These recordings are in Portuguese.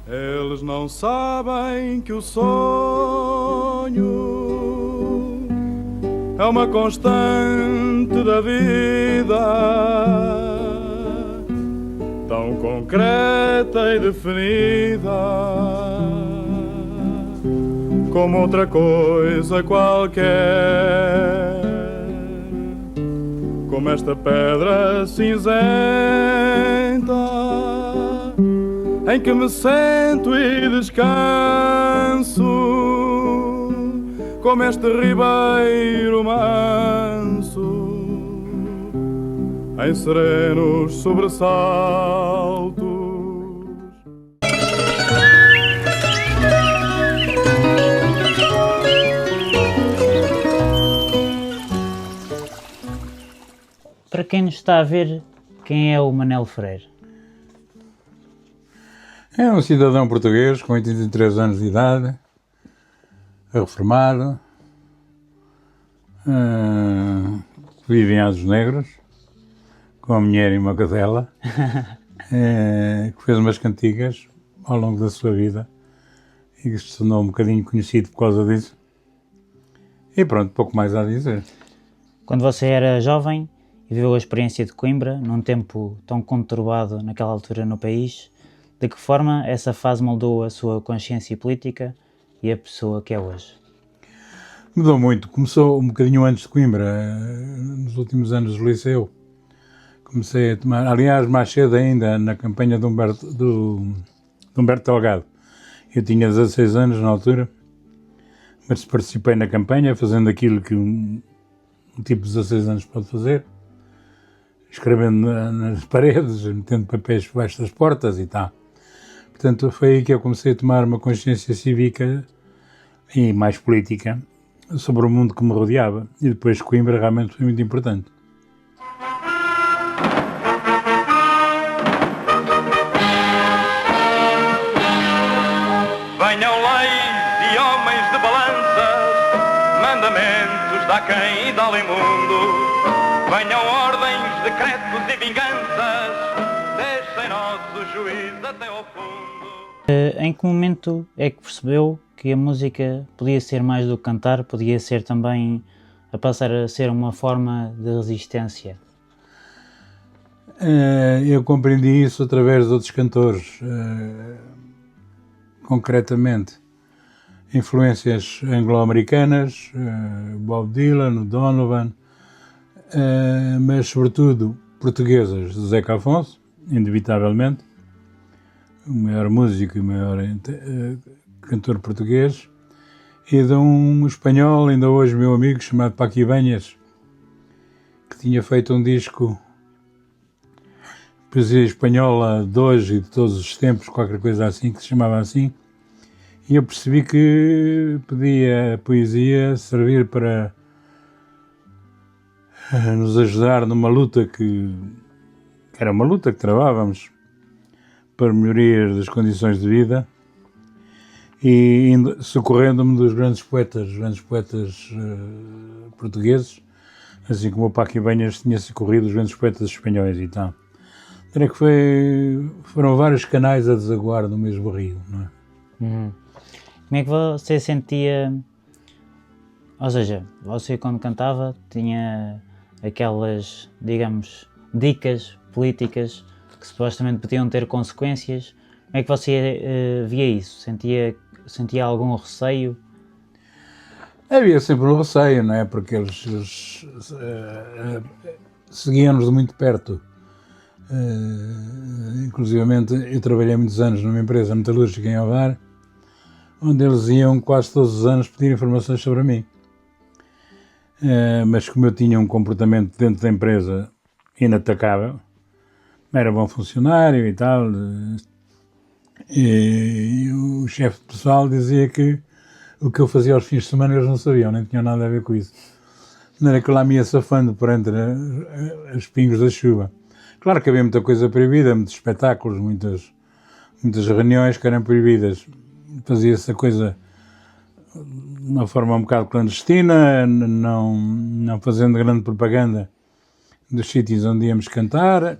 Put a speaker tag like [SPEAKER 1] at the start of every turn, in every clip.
[SPEAKER 1] Eles não sabem que o sonho é uma constante da vida, tão concreta e definida como outra coisa qualquer, como esta pedra cinzenta em que me sento e descanso, como este ribeiro manso em serenos sobressaltos.
[SPEAKER 2] Para quem nos está a ver, quem é o Manel Freire?
[SPEAKER 3] É um cidadão português com 83 anos de idade, reformado, vive em Asos Negros, com a mulher e uma cadela, que fez umas cantigas ao longo da sua vida e que se tornou um bocadinho conhecido por causa disso. E pronto, pouco mais a dizer.
[SPEAKER 2] Quando você era jovem e viveu a experiência de Coimbra, num tempo tão conturbado naquela altura no país, de que forma essa fase moldou a sua consciência política e a pessoa que é hoje?
[SPEAKER 3] Mudou muito. Começou um bocadinho antes de Coimbra, nos últimos anos do liceu. Comecei a tomar, aliás, mais cedo ainda, na campanha de Humberto Delgado. Eu tinha 16 anos na altura, mas participei na campanha, fazendo aquilo que um tipo de 16 anos pode fazer, escrevendo nas paredes, metendo papéis debaixo das portas e tal. Portanto, foi aí que eu comecei a tomar uma consciência cívica e mais política sobre o mundo que me rodeava. E depois Coimbra realmente foi muito importante.
[SPEAKER 1] Venham leis e homens de balanças, mandamentos dá quem e dá-lhe mundo. Venham ordens, decretos e vinganças, deixem nosso juiz até ao fundo.
[SPEAKER 2] Em que momento é que percebeu que a música podia ser mais do que cantar, podia ser também a passar a ser uma forma de resistência?
[SPEAKER 3] Eu compreendi isso através de outros cantores, concretamente influências anglo-americanas, Bob Dylan, Donovan, mas sobretudo portuguesas, de Zeca Afonso, indubitavelmente, o maior músico e o maior cantor português, e de um espanhol, ainda hoje meu amigo, chamado Paco Ibáñez, que tinha feito um disco, poesia espanhola de hoje e de todos os tempos, qualquer coisa assim, que se chamava assim, e eu percebi que podia a poesia servir para nos ajudar numa luta que era uma luta que travávamos para melhoria das condições de vida, e socorrendo-me dos grandes poetas portugueses, assim como o Paco Ibáñez tinha socorrido os grandes poetas espanhóis e tal. Creio que foram vários canais a desaguar no mesmo rio, não é?
[SPEAKER 2] Como é que você sentia, ou seja, você quando cantava tinha aquelas, digamos, dicas políticas que supostamente podiam ter consequências. Como é que você via isso? Sentia algum receio?
[SPEAKER 3] Havia sempre um receio, não é? Porque eles seguiam-nos de muito perto. Inclusivamente, eu trabalhei muitos anos numa empresa metalúrgica em Ovar, onde eles iam quase todos os anos pedir informações sobre mim. Mas como eu tinha um comportamento dentro da empresa inatacável, era bom funcionário e tal, e o chefe de pessoal dizia que o que eu fazia aos fins de semana eles não sabiam, nem tinham nada a ver com isso. Não era que eu lá me ia safando por entre os pingos da chuva. Claro que havia muita coisa proibida, muitos espetáculos, muitas reuniões que eram proibidas. Fazia-se a coisa de uma forma um bocado clandestina, não fazendo grande propaganda dos sítios onde íamos cantar.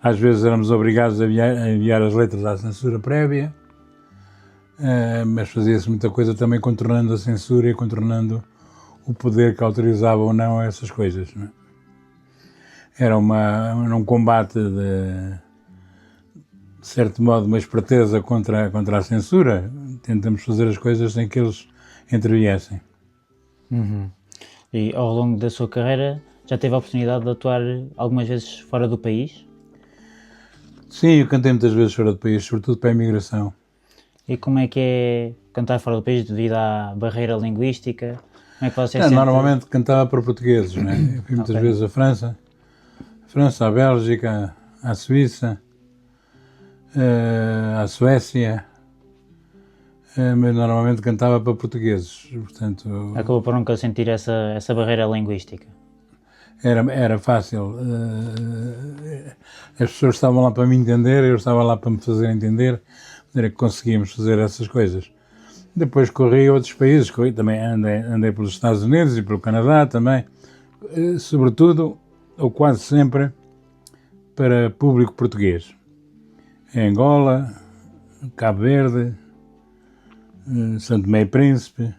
[SPEAKER 3] Às vezes éramos obrigados a enviar as letras à censura prévia, mas fazia-se muita coisa também contornando a censura e contornando o poder que autorizava ou não essas coisas. Não é? Era um combate de certo modo, uma esperteza contra a censura. Tentamos fazer as coisas sem que eles interviessem.
[SPEAKER 2] Uhum. E ao longo da sua carreira já teve a oportunidade de atuar algumas vezes fora do país?
[SPEAKER 3] Sim, eu cantei muitas vezes fora do país, sobretudo para a imigração.
[SPEAKER 2] E como é que é cantar fora do país devido à barreira linguística? Como é que você sente?
[SPEAKER 3] Normalmente cantava para portugueses, não é? Eu fui muitas vezes à França, à Bélgica, à Suíça, à Suécia, mas normalmente cantava para portugueses, portanto...
[SPEAKER 2] Acabou por nunca sentir essa barreira linguística?
[SPEAKER 3] Era fácil. As pessoas estavam lá para me entender, eu estava lá para me fazer entender, de maneira que conseguíamos fazer essas coisas. Depois corri a outros países, também andei pelos Estados Unidos e pelo Canadá também, sobretudo, ou quase sempre, para público português. Em Angola, Cabo Verde, Santo Tomé e Príncipe,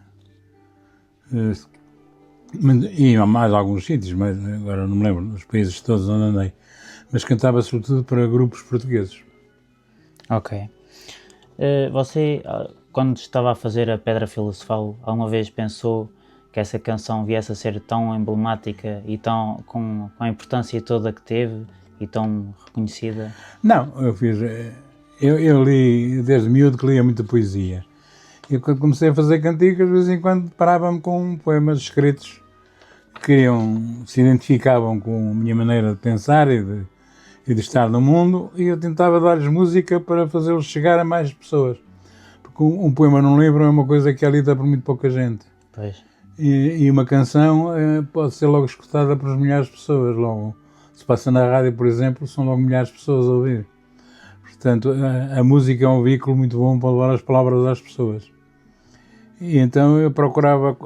[SPEAKER 3] e mais alguns sítios, mas agora não me lembro, os países todos onde andei. Mas cantava sobretudo para grupos portugueses.
[SPEAKER 2] Ok. Você, quando estava a fazer a Pedra Filosofal, alguma vez pensou que essa canção viesse a ser tão emblemática e tão com a importância toda que teve e tão reconhecida?
[SPEAKER 3] Não, eu li, desde miúdo que lia muita poesia. E quando comecei a fazer cantigas, de vez em quando parava-me com poemas escritos que se identificavam com a minha maneira de pensar e de estar no mundo, e eu tentava dar-lhes música para fazê-los chegar a mais pessoas. Porque um poema num livro é uma coisa que é lida por muito pouca gente.
[SPEAKER 2] Pois.
[SPEAKER 3] E uma canção pode ser logo escutada por milhares de pessoas. Logo, se passa na rádio, por exemplo, são logo milhares de pessoas a ouvir. Portanto, a música é um veículo muito bom para levar as palavras às pessoas. E então eu procurava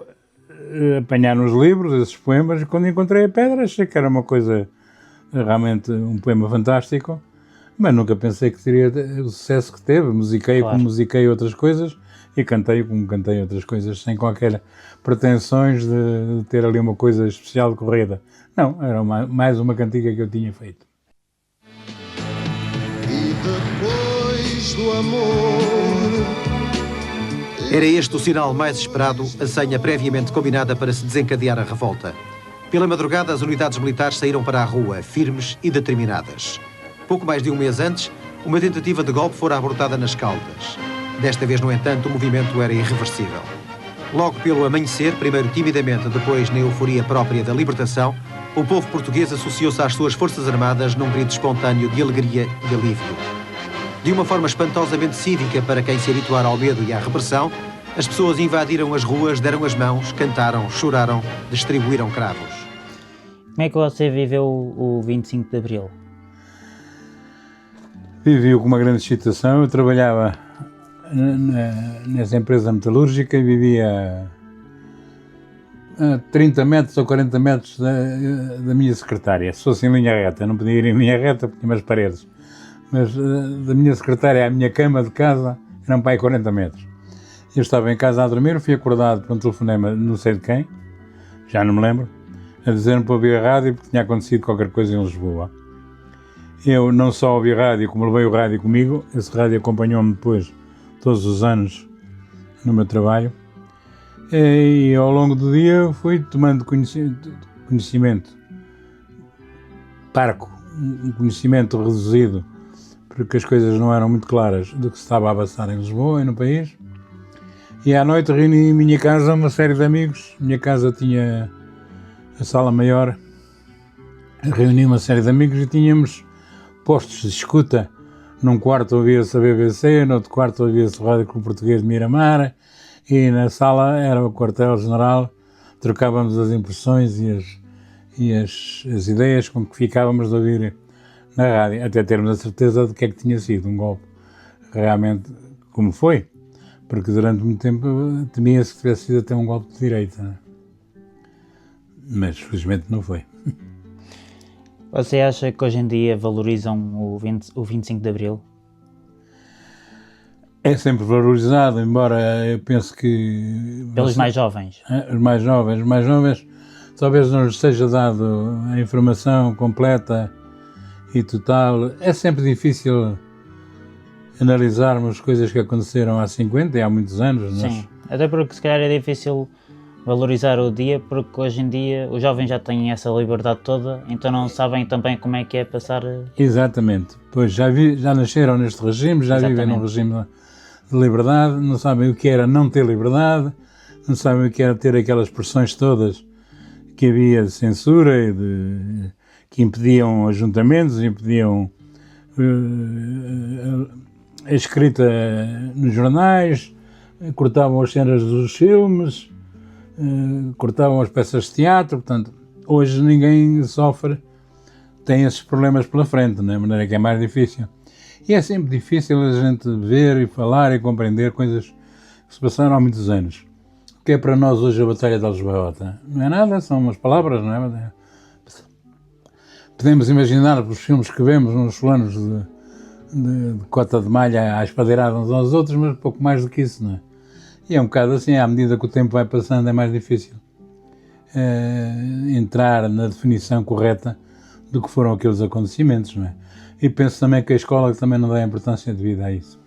[SPEAKER 3] apanhar nos livros esses poemas, e quando encontrei a pedra achei que era uma coisa, realmente um poema fantástico, mas nunca pensei que teria o sucesso que teve. Musiquei como musiquei outras coisas e cantei como cantei outras coisas, sem qualquer pretensões de ter ali uma coisa especial decorrida. Não, era mais uma cantiga que eu tinha feito.
[SPEAKER 4] E depois do amor...
[SPEAKER 5] Era este o sinal mais esperado, a senha previamente combinada para se desencadear a revolta. Pela madrugada, as unidades militares saíram para a rua, firmes e determinadas. Pouco mais de um mês antes, uma tentativa de golpe fora abortada nas Caldas. Desta vez, no entanto, o movimento era irreversível. Logo pelo amanhecer, primeiro timidamente, depois na euforia própria da libertação, o povo português associou-se às suas forças armadas num grito espontâneo de alegria e alívio. De uma forma espantosamente cívica para quem se habituara ao medo e à repressão, as pessoas invadiram as ruas, deram as mãos, cantaram, choraram, distribuíram cravos.
[SPEAKER 2] Como é que você viveu o 25 de Abril?
[SPEAKER 3] Vivi-o com uma grande excitação. Eu trabalhava nessa empresa metalúrgica e vivia a 30 metros ou 40 metros da minha secretária. Se fosse em linha reta, não podia ir em linha reta porque tinha umas paredes. Mas da minha secretária à minha cama de casa eram para aí 40 metros. Eu estava em casa a dormir, fui acordado por um telefonema, não sei de quem, já não me lembro, a dizer-me para ouvir a rádio porque tinha acontecido qualquer coisa em Lisboa. Eu não só ouvi a rádio, como levei o rádio comigo. Esse rádio acompanhou-me depois, todos os anos, no meu trabalho. E ao longo do dia fui tomando conhecimento parco, um conhecimento reduzido, porque as coisas não eram muito claras do que se estava a passar em Lisboa e no país. E à noite reuni em minha casa uma série de amigos. Minha casa tinha a sala maior. Reuni uma série de amigos e tínhamos postos de escuta. Num quarto ouvia-se a BBC, no outro quarto ouvia-se o Rádio Clube Português de Miramar, e na sala era o quartel-general. Trocávamos as impressões e as ideias com que ficávamos de ouvir na rádio, até termos a certeza de que é que tinha sido um golpe realmente como foi, porque durante muito tempo temia-se que tivesse sido até um golpe de direita, mas felizmente não foi.
[SPEAKER 2] Você acha que hoje em dia valorizam o 25 de Abril?
[SPEAKER 3] É sempre valorizado, embora eu penso que...
[SPEAKER 2] Pelos mais jovens?
[SPEAKER 3] Os mais jovens, talvez não lhes seja dado a informação completa e total. É sempre difícil analisarmos coisas que aconteceram há 50 e há muitos anos.
[SPEAKER 2] Sim, até porque se calhar é difícil valorizar o dia, porque hoje em dia os jovens já têm essa liberdade toda, então não sabem também como é que é passar...
[SPEAKER 3] Exatamente, pois já nasceram neste regime, já vivem num regime de liberdade, não sabem o que era não ter liberdade, não sabem o que era ter aquelas pressões todas que havia de censura e que impediam ajuntamentos, impediam a escrita nos jornais, cortavam as cenas dos filmes, cortavam as peças de teatro. Portanto, hoje ninguém sofre, tem esses problemas pela frente, né? De maneira que é mais difícil. E é sempre difícil a gente ver e falar e compreender coisas que se passaram há muitos anos. O que é para nós hoje a Batalha de Aljubarrota? Não é nada, são umas palavras, não é? Podemos imaginar os filmes que vemos nos planos de cota de malha à espadeirada uns aos outros, mas pouco mais do que isso, não é? E é um bocado assim, à medida que o tempo vai passando é mais difícil entrar na definição correta do que foram aqueles acontecimentos, não é? E penso também que a escola também não dá a importância devida a isso.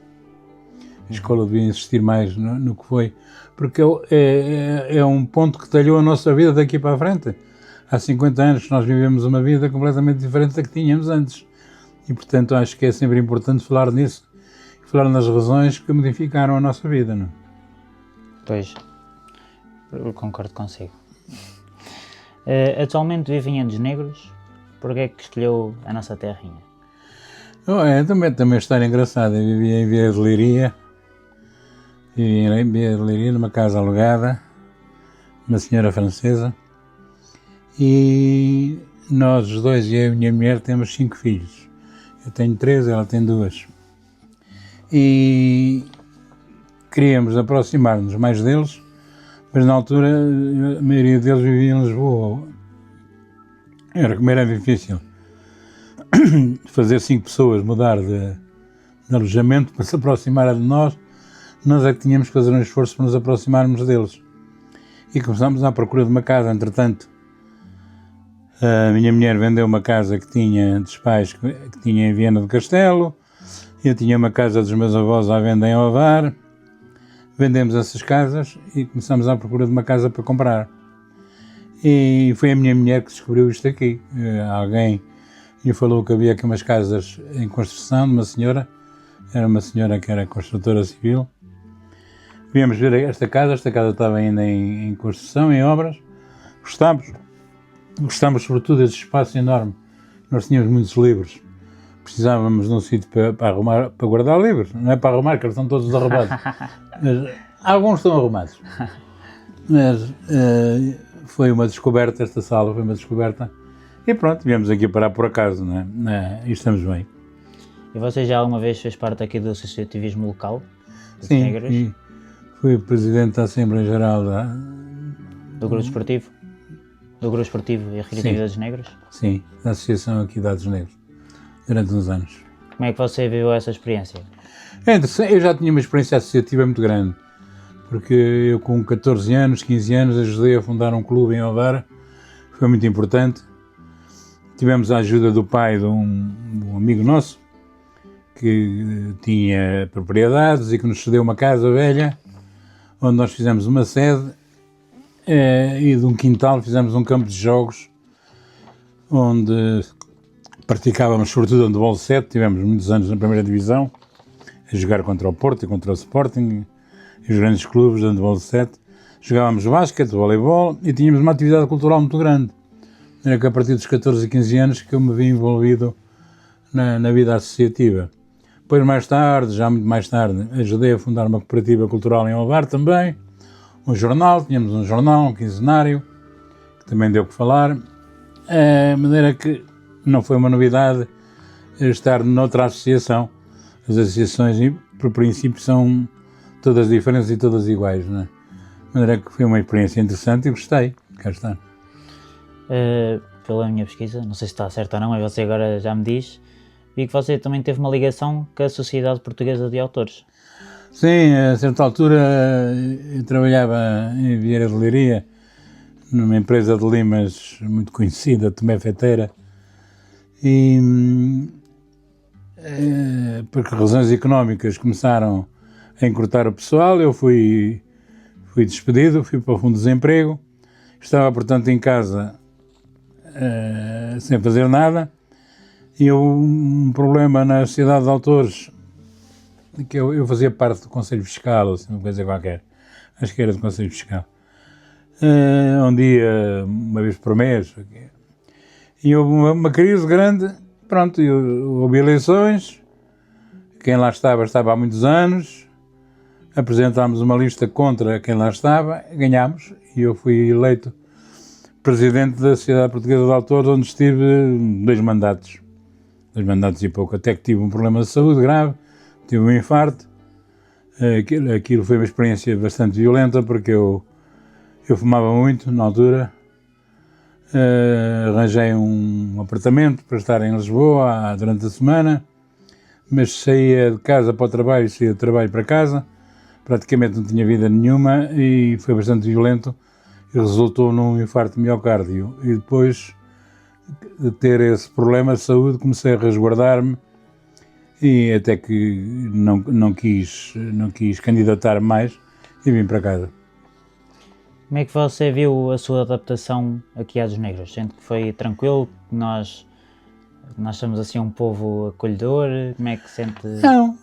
[SPEAKER 3] A escola devia insistir mais no que foi, porque é um ponto que talhou a nossa vida daqui para a frente. Há 50 anos que nós vivemos uma vida completamente diferente da que tínhamos antes. E, portanto, acho que é sempre importante falar nisso, falar nas razões que modificaram a nossa vida, não é?
[SPEAKER 2] Pois, eu concordo consigo. Atualmente vive em Andes Negros, porque é que escolheu a nossa terrinha?
[SPEAKER 3] Também história engraçada. Eu vivia em Via de Leiria, numa casa alugada, uma senhora francesa, e nós os dois, eu e a minha mulher, temos 5 filhos. Eu tenho 3, ela tem 2. E queríamos aproximar-nos mais deles, mas na altura a maioria deles vivia em Lisboa. Como era difícil fazer 5 pessoas mudar de alojamento para se aproximar de nós é que tínhamos que fazer um esforço para nos aproximarmos deles. E começámos à procura de uma casa. Entretanto, a minha mulher vendeu uma casa que tinha dos pais, que tinha em Viana do Castelo. Eu tinha uma casa dos meus avós à venda em Ovar. Vendemos essas casas e começámos à procura de uma casa para comprar. E foi a minha mulher que descobriu isto aqui. Alguém lhe falou que havia aqui umas casas em construção de uma senhora. Era uma senhora que era construtora civil. Viemos ver esta casa estava ainda em construção, em obras. Gostámos sobretudo desse espaço enorme. Nós tínhamos muitos livros. Precisávamos de um sítio para arrumar, para guardar livros. Não é para arrumar, que eles estão todos arrumados. Mas alguns estão arrumados. Mas foi uma descoberta, esta sala foi uma descoberta. E pronto, viemos aqui parar por acaso, não é? E estamos bem.
[SPEAKER 2] E você já alguma vez fez parte aqui do associativismo local?
[SPEAKER 3] Sim, e fui presidente da Assembleia Geral
[SPEAKER 2] do Grupo Esportivo? Do Grupo Esportivo e Recreativo Dados Negros?
[SPEAKER 3] Sim, da Associação aqui Dados Negros, durante uns anos.
[SPEAKER 2] Como é que você viveu essa experiência?
[SPEAKER 3] É interessante, eu já tinha uma experiência associativa muito grande, porque eu com 14 anos, 15 anos, ajudei a fundar um clube em Ovar, foi muito importante. Tivemos a ajuda do pai de um amigo nosso, que tinha propriedades e que nos cedeu uma casa velha, onde nós fizemos uma sede, e de um quintal fizemos um campo de jogos, onde praticávamos sobretudo handebol 7, tivemos muitos anos na primeira divisão, a jogar contra o Porto e contra o Sporting, e os grandes clubes de handebol 7. Jogávamos basquete, voleibol e tínhamos uma atividade cultural muito grande. Era que a partir dos 14 e 15 anos que eu me vi envolvido na vida associativa. Depois mais tarde, já muito mais tarde, ajudei a fundar uma cooperativa cultural em Ovar também, um jornal, tínhamos um jornal, um quinzenário, que também deu o que falar, de maneira que não foi uma novidade estar noutra associação. As associações, por princípio, são todas diferentes e todas iguais, não é? De maneira que foi uma experiência interessante e gostei, cá está.
[SPEAKER 2] pela minha pesquisa, não sei se está certo ou não, mas você agora já me diz, vi que você também teve uma ligação com a Sociedade Portuguesa de Autores.
[SPEAKER 3] Sim, a certa altura eu trabalhava em Vieira de Leiria, numa empresa de limas muito conhecida, Tomé Feiteira, e por razões económicas começaram a encurtar o pessoal, eu fui despedido, fui para o Fundo de Desemprego, estava portanto em casa sem fazer nada, e houve um problema na Sociedade de Autores, que eu fazia parte do Conselho Fiscal, ou assim, uma coisa qualquer, acho que era do Conselho Fiscal. Um dia, uma vez por mês, e houve uma crise grande, pronto, houve eleições, quem lá estava há muitos anos, apresentámos uma lista contra quem lá estava, ganhámos, e eu fui eleito presidente da Sociedade Portuguesa de Autores, onde estive 2 mandatos e pouco, até que tive um problema de saúde grave, tive um infarto. Aquilo foi uma experiência bastante violenta, porque eu fumava muito na altura. Arranjei um apartamento para estar em Lisboa durante a semana, mas saía de casa para o trabalho, saía do trabalho para casa, praticamente não tinha vida nenhuma, e foi bastante violento e resultou num infarto de miocárdio. E depois de ter esse problema de saúde comecei a resguardar-me, e até que não quis candidatar mais e vim para casa.
[SPEAKER 2] Como é que você viu a sua adaptação aqui à dos Negros? Sente que foi tranquilo? Nós somos assim um povo acolhedor? Como é que sente?
[SPEAKER 3] Não,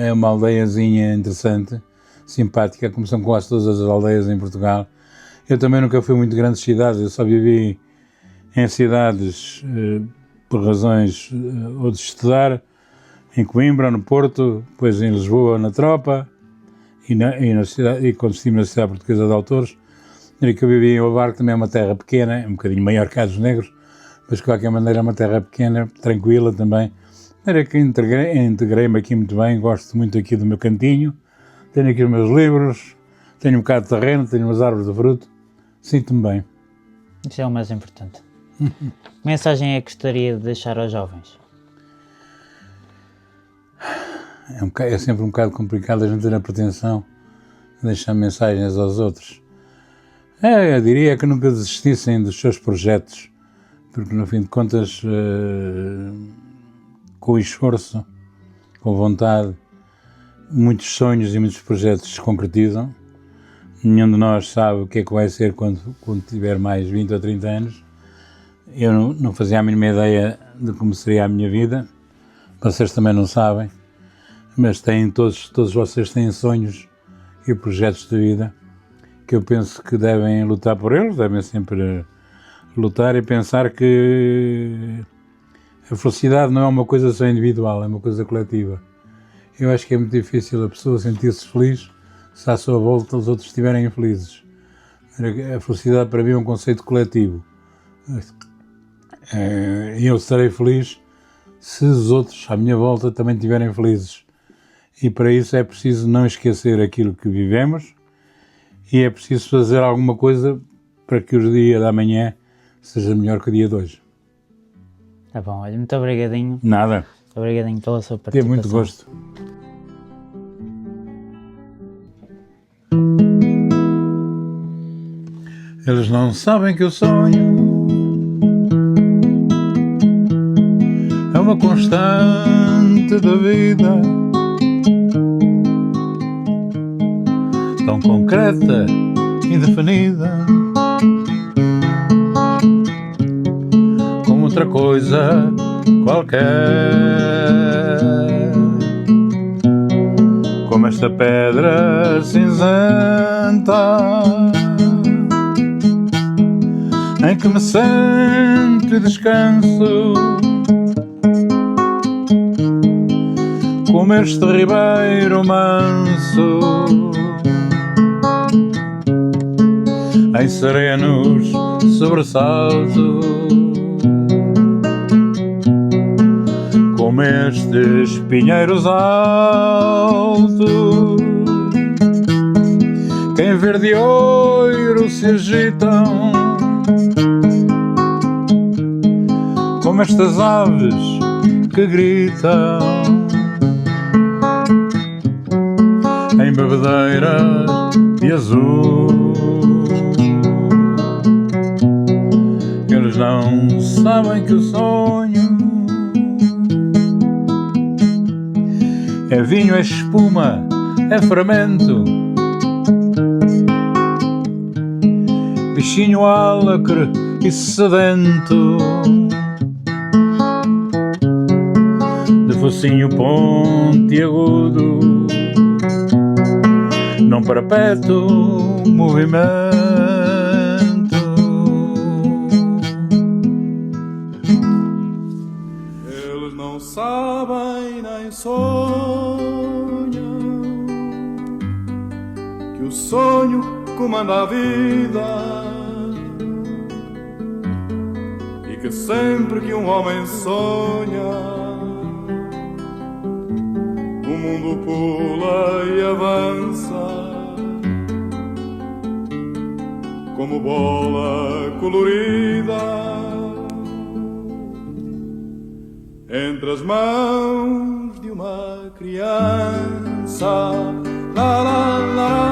[SPEAKER 3] é uma aldeiazinha interessante, simpática, como são quase todas as aldeias em Portugal. Eu também nunca fui muito grandes cidades, eu só vivi em cidades por razões ou de estudar, em Coimbra, no Porto, depois em Lisboa, na Tropa, e quando estive na Sociedade Portuguesa de Autores, era que eu vivia em Ovar, que também é uma terra pequena, um bocadinho maior que a dos Negros, mas de qualquer maneira é uma terra pequena, tranquila também. Era que integrei-me aqui muito bem, gosto muito aqui do meu cantinho, tenho aqui os meus livros, tenho um bocado de terreno, tenho umas árvores de fruto, sinto-me bem.
[SPEAKER 2] Isso é o mais importante. Que mensagem é que gostaria de deixar aos jovens?
[SPEAKER 3] É sempre um bocado complicado a gente ter a pretensão de deixar mensagens aos outros. Eu diria que nunca desistissem dos seus projetos, porque no fim de contas, com esforço, com vontade, muitos sonhos e muitos projetos se concretizam. Nenhum de nós sabe o que é que vai ser quando tiver mais 20 ou 30 anos. Eu não fazia a mínima ideia de como seria a minha vida. Vocês também não sabem, mas todos vocês têm sonhos e projetos de vida que eu penso que devem lutar por eles, devem sempre lutar e pensar que a felicidade não é uma coisa só individual, é uma coisa coletiva. Eu acho que é muito difícil a pessoa sentir-se feliz se à sua volta os outros estiverem infelizes. A felicidade para mim é um conceito coletivo. Eu estarei feliz se os outros à minha volta também estiverem felizes. E para isso é preciso não esquecer aquilo que vivemos e é preciso fazer alguma coisa para que o dia da manhã seja melhor que o dia de hoje.
[SPEAKER 2] Tá bom, olha, muito obrigadinho.
[SPEAKER 3] Nada.
[SPEAKER 2] Obrigadinho pela sua participação.
[SPEAKER 3] Teve muito gosto. Eles não sabem que o sonho é uma constante da vida, tão concreta e definida como outra coisa qualquer, como esta pedra cinzenta em que me sento e descanso, como este ribeiro manso em serenos sobressaltos, como estes pinheiros altos que em verde ouro se agitam como estas aves que gritam em bebedeiras de azul. Eles não sabem que o sonho é vinho, é espuma, é fermento, bichinho álacre e sedento, de focinho pontiagudo, num perpétuo movimento.
[SPEAKER 4] Eles não sabem nem sonham que o sonho comanda a vida e que sempre que um homem sonha, o mundo pula e avança como bola colorida entre as mãos de uma criança. La, la, la,